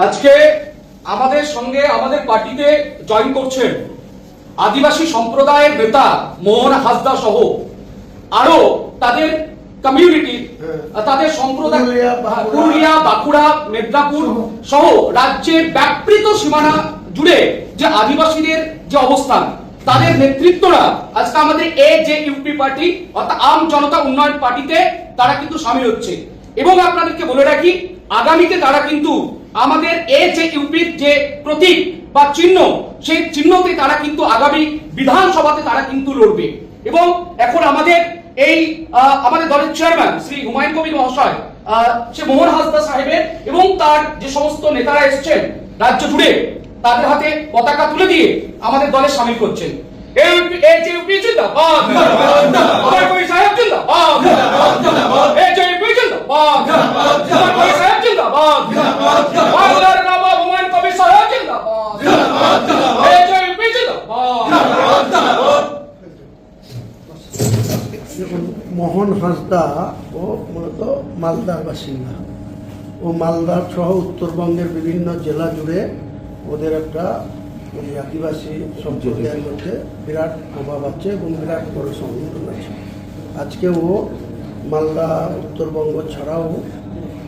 আজকে আমাদের সঙ্গে আমাদের পার্টিতে জয়েন করছেন আদিবাসী সম্প্রদায়ের নেতা মোহন হাসদা সহ আরো তাদের কমিউনিটি, তাদের সম্প্রদায় পুরুলিয়া, বাঁকুড়া, মেদিনীপুর সহ রাজ্যের ব্যাপৃত সীমানা জুড়ে যে আদিবাসীদের যে অবস্থান, তাদের নেতৃত্বরা আজকে আমাদের AJUP পার্টি অর্থাৎ আম জনতা উন্নয়ন পার্টিতে তারা কিন্তু সামিল হচ্ছে। এবং আপনাদেরকে বলে রাখি, আগামীতে তারা কিন্তু আমাদের AJUP যে প্রতীক বা চিহ্ন, সেই চিহ্নতে তারা কিন্তু আগামী বিধানসভাতে তারা কিন্তু লড়বে। এবং এখন আমাদের আমাদের দলের চেয়ারম্যান শ্রী হুমায়ুন কবির মহাশয়, সে মোহন হাসদা সাহেবের এবং তার যে সমস্ত নেতারা এসেছেন রাজ্য জুড়ে, তাদের হাতে পতাকা তুলে দিয়ে আমাদের দলে সামিল করছেন। AJUP জিন্দাবাদ, হুমায়ুন কবির সাহেব জিন্দাবাদ, AJUP জিন্দাবাদ, হুমায়ুন কবির সাহেব জিন্দাবাদ, বাংলার নবাব হুমায়ুন কবির সাহেব জিন্দাবাদ, AJUP জিন্দাবাদ। মোহন হাসদা ও মূলত মালদার বাসিন্দা। ও মালদার সহ উত্তরবঙ্গের বিভিন্ন জেলা জুড়ে ওদের একটা আদিবাসী সম্প্রদায়ের মধ্যে বিরাট প্রভাব আছে এবং বিরাট বড় সংগঠন আছে। আজকে ও মালদা, উত্তরবঙ্গ ছাড়াও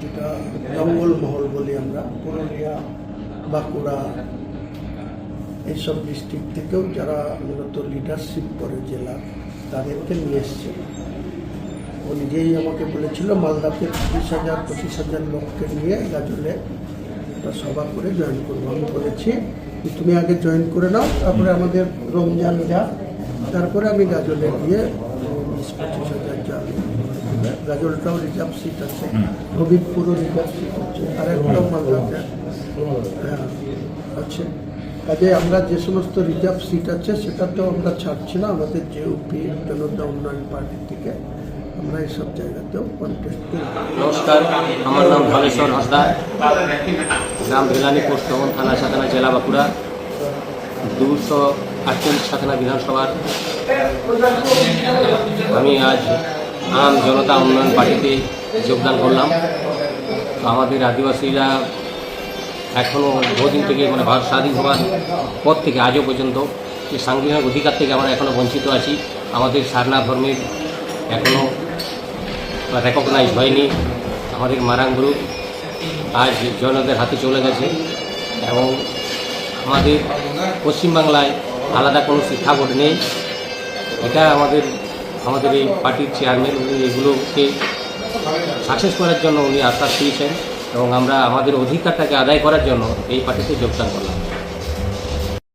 যেটা জঙ্গলমহল বলি আমরা, পুরুলিয়া, বাঁকুড়া এইসব ডিস্ট্রিক্ট থেকেও যারা মূলত লিডারশিপ করে জেলা, তাদেরকে নিয়ে এসছে। ও নিজেই আমাকে বলেছিল মালদাতে 25,000 লোককে নিয়ে গাজলে একটা সভা করে জয়েন করবো। আমি বলেছি তুমি আগে জয়েন করে নাও, তারপরে আমাদের রমজান যা, তারপরে আমি গাজলে গিয়ে 20-25,000 যান। গাজলটাও রিজার্ভ সিট আছে, হবিবপুরও রিজার্ভ সিট আছে, আর একটাও মালদাতে আছে। কাজে আমরা যে সমস্ত রিজার্ভ সিট আছে সেটাতেও আমরা ছাড়ছি না। আমাদের JUP জনতা উন্নয়ন পার্টি থেকে আমরা এইসব জায়গাতেও কন্টেস্ট করি। নমস্কার, আমার নাম ধলেশ্বর হাসদা, গ্রাম ভেলানি, পোস্ট থানা সাতানা, জেলা বাঁকুড়া, 248 সাতানা বিধানসভার। আমি আজ আম জনতা উন্নয়ন পার্টিতে যোগদান করলাম। তো আমাদের আদিবাসীরা এখনও বহুদিন থেকে ভারত স্বাধীন হওয়ার পর থেকে আজও পর্যন্ত যে সাংবিধানিক অধিকার থেকে আমরা এখনও বঞ্চিত আছি। আমাদের সারনা ধর্মের এখনও রেকগনাইজ হয়নি। আমাদের মারাং গ্রুপ আজ জৈনদের হাতে চলে গেছে এবং আমাদের পশ্চিমবাংলায় আলাদা কোনো শিক্ষা বোর্ড নেই। এটা আমাদের এই পার্টির চেয়ারম্যান, উনি এগুলোকে সাকসেস করার জন্য উনি আশ্বাস দিয়েছেন এবং আমরা আমাদের অধিকারটাকে আদায় করার জন্য এই পার্টিতে যোগদান করলাম।